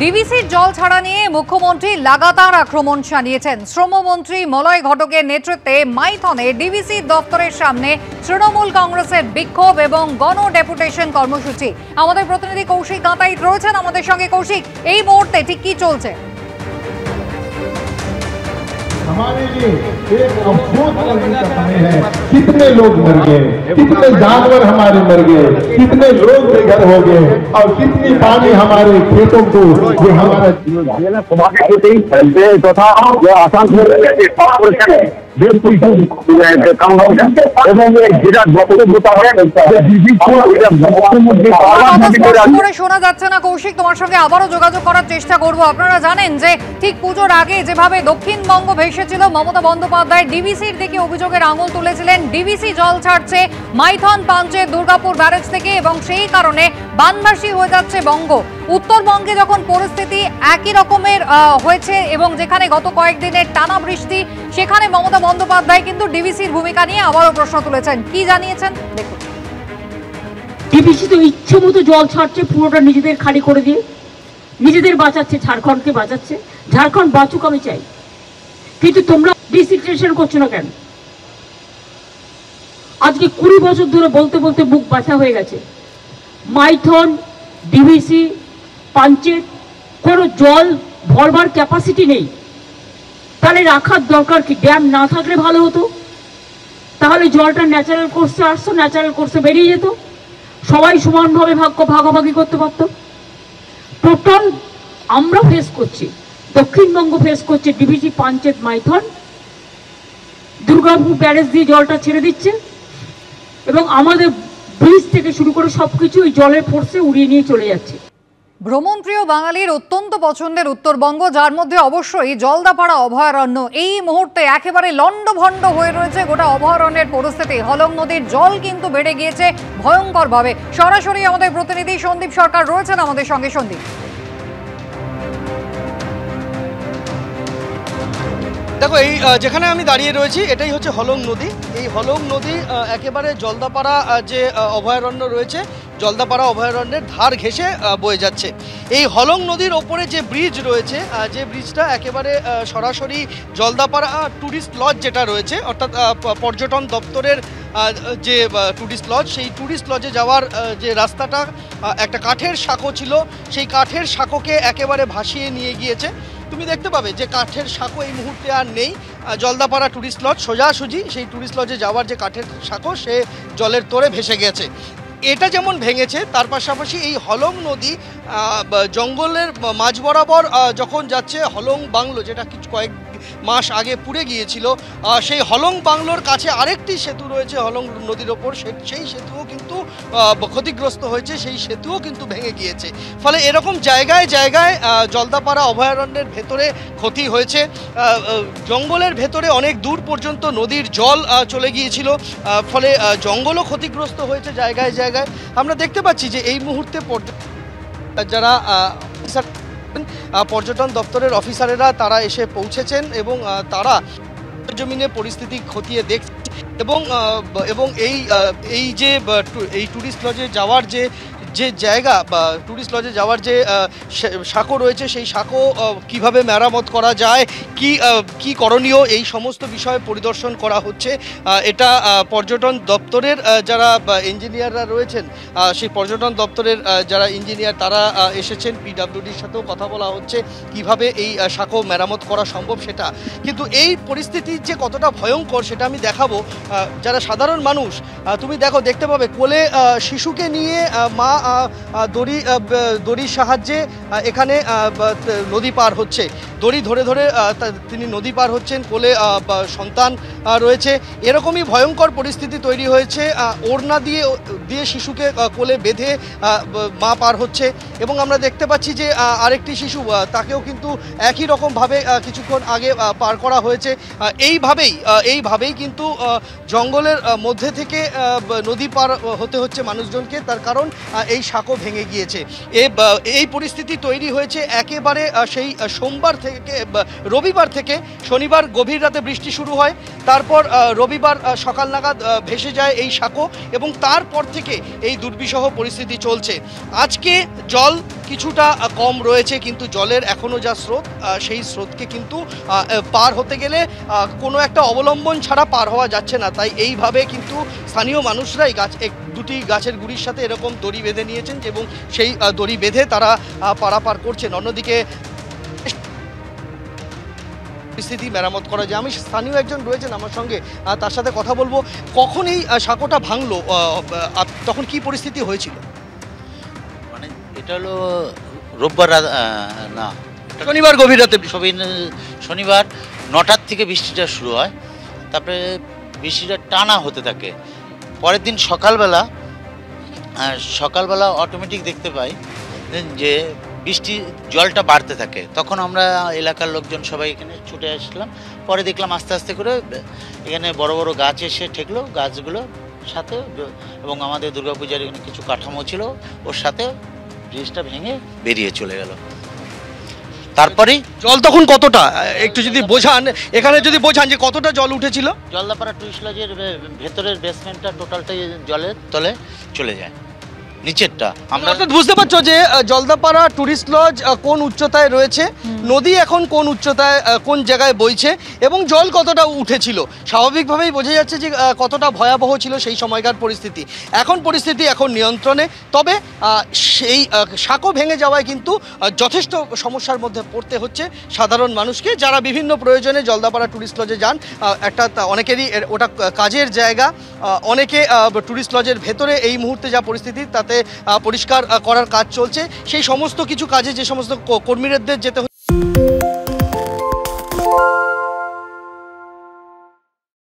ডিভিসির জল ছাড়া নিয়ে মুখ্যমন্ত্রী লাগাতার আক্রমণ চালিয়েছেন। শ্রমমন্ত্রী মলয় ঘটকের নেতৃত্বে মাইথনে ডিভিসি দপ্তরের সামনে তৃণমূল কংগ্রেসের বিক্ষোভ এবং গণ ডেপুটেশন কর্মসূচি। আমাদের প্রতিনিধি কৌশিক কাঁতাইত রয়েছেন আমাদের সঙ্গে। কৌশিক, এই মুহূর্তে ঠিক কি চলছে? हमारे लिए एक अफसोस करने का समय है। कितने लोग मर गए, कितने जानवर हमारे मर गए, कितने लोग बेघर हो गए और कितनी पानी हमारे खेतों को जो हमारा तथा आसान শোনা যাচ্ছে না কৌশিক, তোমার সঙ্গে আবারও যোগাযোগ করার চেষ্টা করব। আপনারা জানেন যে ঠিক পুজোর আগে যেভাবে দক্ষিণবঙ্গ ভেসেছিল, মমতা বন্দ্যোপাধ্যায় ডিভিসির দিকে অভিযোগের আঙুল তুলেছিলেন। ডিভিসি জল ছাড়ছে মাইথন পাঞ্চের দুর্গাপুর ব্যারেজ থেকে এবং সেই কারণে বানভাসী হয়ে যাচ্ছে বঙ্গ। উত্তরবঙ্গে যখন পরিস্থিতি একই রকমের হয়েছে এবং যেখানে গত কয়েকদিনের টানা বৃষ্টি, সেখানে মমতা বন্দ্যোপাধ্যায় কিন্তু ডিভিসির ভূমিকা নিয়ে আবারও প্রশ্ন তুলেছেন। কি জানিয়েছেন দেখুন। ডিভিসি তো ইচ্ছে মতো জল ছাড়ছে, পুরোটা নিজেদের খালি করে দিয়ে নিজেদের বাঁচাচ্ছে, ঝাড়খণ্ডকে বাঁচাচ্ছে। ঝাড়খণ্ড বাঁচুক আমি চাই, কিন্তু তোমরা ডিসিট্রেশন করছো না কেন? আজকে 20 বছর ধরে বলতে বলতে বুক ব্যথা হয়ে গেছে। মাইথন, ডিভিসি, পাঞ্চেত কোনো জল ভরবার ক্যাপাসিটি নেই। তাহলে রাখার দরকার কি? ড্যাম না থাকলে ভালো হতো, তাহলে জলটা ন্যাচারাল কোর্সে আসতো, ন্যাচারাল কোর্সে বেরিয়ে যেত, সবাই সমানভাবে ভাগাভাগি করতে পারত। টোটাল আমরা ফেস করছি, দক্ষিণবঙ্গ ফেস করছে ডিভিসি, পাঞ্চেত, মাইথন, দুর্গাপুর ব্যারেজ দিয়ে জলটা ছেড়ে দিচ্ছে এবং আমাদের ব্রিজ থেকে শুরু করে সবকিছু ওই জলের ফোর্সে উড়িয়ে নিয়ে চলে যাচ্ছে। ভ্রমণপ্রিয় বাঙালির অত্যন্ত পছন্দের উত্তরবঙ্গ, যার মধ্যে অবশ্যই জলদাপাড়া অভয়ারণ্য। এই মুহূর্তে একেবারে লণ্ডভণ্ড হয়ে রয়েছে গোটা অভয়ারণ্যের পরিস্থিতি। হলং নদীর জল কিন্তু বেড়ে গিয়েছে ভয়ঙ্করভাবে। সরাসরি আমাদের প্রতিনিধি সন্দীপ সরকার রয়েছেন আমাদের সঙ্গে। সন্দীপ, দেখো, এই যেখানে আমি দাঁড়িয়ে রয়েছি এটাই হচ্ছে হলং নদী। এই হলং নদী একেবারে জলদাপাড়া যে অভয়ারণ্য রয়েছে, জলদাপাড়া অভয়ারণ্যের ধার ঘেঁষে বয়ে যাচ্ছে। এই হলং নদীর ওপরে যে ব্রিজ রয়েছে, যে ব্রিজটা একেবারে সরাসরি জলদাপাড়া ট্যুরিস্ট লজ যেটা রয়েছে, অর্থাৎ পর্যটন দপ্তরের যে ট্যুরিস্ট লজ, সেই ট্যুরিস্ট লজে যাওয়ার যে রাস্তাটা একটা কাঠের সাঁকো ছিল, সেই কাঠের সাঁকোকে একেবারে ভাসিয়ে নিয়ে গিয়েছে। তুমি দেখতে পাবে যে কাঠের সাঁকো এই মুহূর্তে আর নেই। জলদাপাড়া ট্যুরিস্ট লজ সোজাসুজি সেই ট্যুরিস্ট লজে যাওয়ার যে কাঠের সাঁকো, সে জলের তোরে ভেসে গেছে। এটা যেমন ভেঙেছে, তার পাশাপাশি এই হলং নদী জঙ্গলের মাঝ বরাবর যখন যাচ্ছে, হলং বাংলো যেটা কয়েক মাস আগে পুড়ে গিয়েছিল, সেই হলং বাংলোর কাছে আরেকটি সেতু রয়েছে হলং নদীর ওপর, সেই সেতুও কিন্তু ক্ষতিগ্রস্ত হয়েছে, সেই সেতুও কিন্তু ভেঙে গিয়েছে। ফলে এরকম জায়গায় জায়গায় জলদাপাড়া অভয়ারণ্যের ভেতরে ক্ষতি হয়েছে। জঙ্গলের ভেতরে অনেক দূর পর্যন্ত নদীর জল চলে গিয়েছিল, ফলে জঙ্গলও ক্ষতিগ্রস্ত হয়েছে জায়গায় জায়গায়। আমরা দেখতে পাচ্ছি যে এই মুহূর্তে যারা পর্যটন দপ্তরের অফিসারেরা তারা এসে পৌঁছেছেন এবং তারা জমিনে পরিস্থিতি খতিয়ে দেখছে এবং এই যে এই ট্যুরিস্ট লজে যাওয়ার যে জায়গা বা ট্যুরিস্ট লজে যাওয়ার যে সাঁকো রয়েছে, সেই সাঁকো কিভাবে মেরামত করা যায়, কি করণীয়, এই সমস্ত বিষয়ে পরিদর্শন করা হচ্ছে। এটা পর্যটন দপ্তরের যারা ইঞ্জিনিয়াররা রয়েছেন, সেই পর্যটন দপ্তরের যারা ইঞ্জিনিয়ার তারা এসেছেন, পিডব্লিউডির সাথেও কথা বলা হচ্ছে কিভাবে এই সাঁকো মেরামত করা সম্ভব সেটা। কিন্তু এই পরিস্থিতি যে কতটা ভয়ঙ্কর সেটা আমি দেখাবো। যারা সাধারণ মানুষ, তুমি দেখতে পাবে কোলে শিশুকে নিয়ে মা দড়ির সাহায্যে এখানে নদী পার হচ্ছে, দড়ি ধরে ধরে তিনি নদী পার হচ্ছেন, কোলে সন্তান রয়েছে। এরকমই ভয়ঙ্কর পরিস্থিতি তৈরি হয়েছে। ওড়না দিয়ে শিশুকে কোলে বেঁধে মা পার হচ্ছে এবং আমরা দেখতে পাচ্ছি যে আরেকটি শিশু, তাকেও কিন্তু একই রকমভাবে কিছুক্ষণ আগে পার করা হয়েছে। এইভাবেই কিন্তু জঙ্গলের মধ্যে থেকে নদী পার হতে হচ্ছে মানুষজনকে, তার কারণ এই সাঁকো ভেঙে গিয়েছে। এই পরিস্থিতি তৈরি হয়েছে একেবারে সেই রবিবার থেকে শনিবার গভীর রাতে বৃষ্টি শুরু হয়, তারপর রবিবার সকাল নাগাদ ভেসে যায় এই সাঁকো এবং তারপর থেকে এই দুর্বিষহ পরিস্থিতি চলছে। আজকে জল কিছুটা কম রয়েছে, কিন্তু জলের এখনও যা স্রোত, সেই স্রোতকে কিন্তু পার হতে গেলে কোনো একটা অবলম্বন ছাড়া পার হওয়া যাচ্ছে না। তাই এইভাবে কিন্তু স্থানীয় মানুষরাই দুটি গাছের গুড়ির সাথে এরকম দড়ি বেঁধে নিয়েছেন এবং সেই দড়ি বেঁধে তারা পারাপার করছেন। অন্যদিকে পরিস্থিতি মেরামত করা যায়। আমি স্থানীয় একজন রয়েছেন আমার সঙ্গে, তার সাথে কথা বলবো। কখন এই সাঁকোটা ভাঙলো, তখন কি পরিস্থিতি হয়েছিল? মানে এটা হলো রোববার না শনিবার গভীর রাতে, শনিবার 9টার থেকে বৃষ্টিটা শুরু হয়, তারপরে বৃষ্টিটা টানা হতে থাকে। পরের দিন সকালবেলা অটোমেটিক দেখতে পাই যে বৃষ্টি জলটা বাড়তে থাকে। তখন আমরা এলাকার লোকজন সবাই এখানে ছুটে আসলাম। পরে দেখলাম আস্তে আস্তে করে এখানে বড় বড় গাছ এসে ঠেকলো, গাছগুলো সাথে এবং আমাদের দুর্গাপূজার এখানে কিছু কাঠামো ছিল, ওর সাথে ব্রিজটা ভেঙে বেরিয়ে চলে গেল। তারপরে জল তখন কতটা, একটু যদি বোঝান, এখানে যদি বোঝান যে কতটা জল উঠেছিল? জলদাপাড়া টুরিস্ট লজের ভেতরের বেসমেন্টটা টোটালটাই জলের তলে চলে যায়, নিচেরটা। আমরা বুঝতে পারছো যে জলদাপাড়া টুরিস্ট লজ কোন উচ্চতায় রয়েছে, নদী এখন কোন উচ্চতায় কোন জায়গায় বইছে এবং জল কতটা উঠেছিল। স্বাভাবিকভাবেই বোঝা যাচ্ছে যে কতটা ভয়াবহ ছিল সেই সময়কার পরিস্থিতি। পরিস্থিতি এখন নিয়ন্ত্রণে, তবে সেই সাঁকো ভেঙে যাওয়ায় কিন্তু যথেষ্ট সমস্যার মধ্যে পড়তে হচ্ছে সাধারণ মানুষকে, যারা বিভিন্ন প্রয়োজনে জলদাপাড়া টুরিস্ট লজে যান। অনেকেরই ওটা কাজের জায়গা, অনেকে টুরিস্ট লজের ভেতরে এই মুহূর্তে যা পরিস্থিতি তাতে পরিষ্কার করার কাজ চলছে। সেই সমস্ত কিছু কাজে যে সমস্ত কর্মীদের যেতে